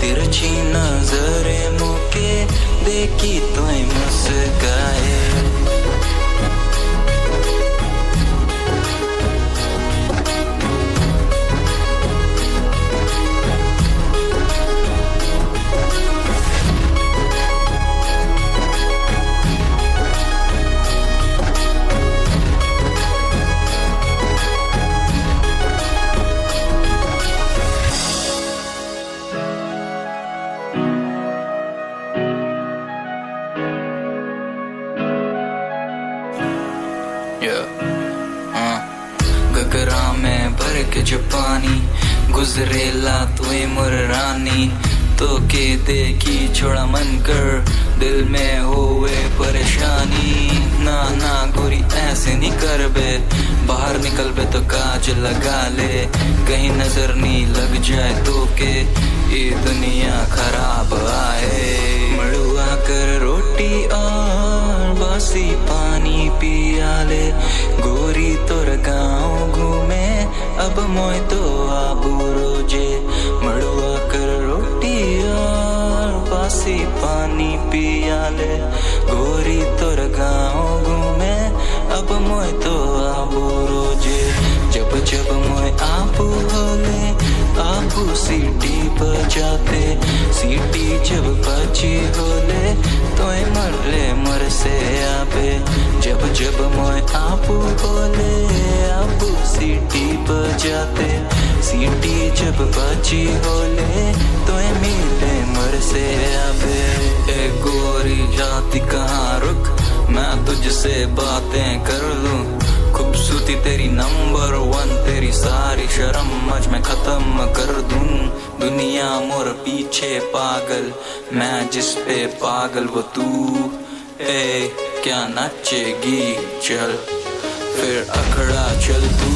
तिरछी नजरें मुके देखी तो मुस्काए। गगरा में भर के जो पानी गुजरेला तुए मुर रानी, तो के देखी छोड़ा मन कर दिल में होवे परेशानी। ना ना गोरी ऐसे नहीं कर बे, बाहर निकल बे तो काज लगा ले, कहीं नजर नहीं लग जाए तो के ये दुनिया खराब आए। मड़ुआ कर रोटी और बासी पानी पिया ले, गोरी तोर गाँव घूमे अब मोय तो आबू रोजे। मड़ुआ कर रोटी और बासी पानी पिया ले, गोरी तोर गाँव घूमे अब मोय तो आबू रोजे। जब जब मोय आबू होले आबू सीटी बजाते, सीटी जब बची होले तो मरले मर से आबे। जब जब मोय आबू होले आबू सीटी बजाते, सीटी जब बची होले तो मिले मर से आबे। ए गोरी जाती कहाँ रुक, मैं तुझसे बातें कर लूं, खूबसूरती तेरी नंबर 1, तेरी सारी शर्म आज मैं खत्म कर दूं। दुनिया मोर पीछे पागल, मैं जिस पे पागल वो तू। ए क्या नाचेगी चल फिर अखड़ा चल तू।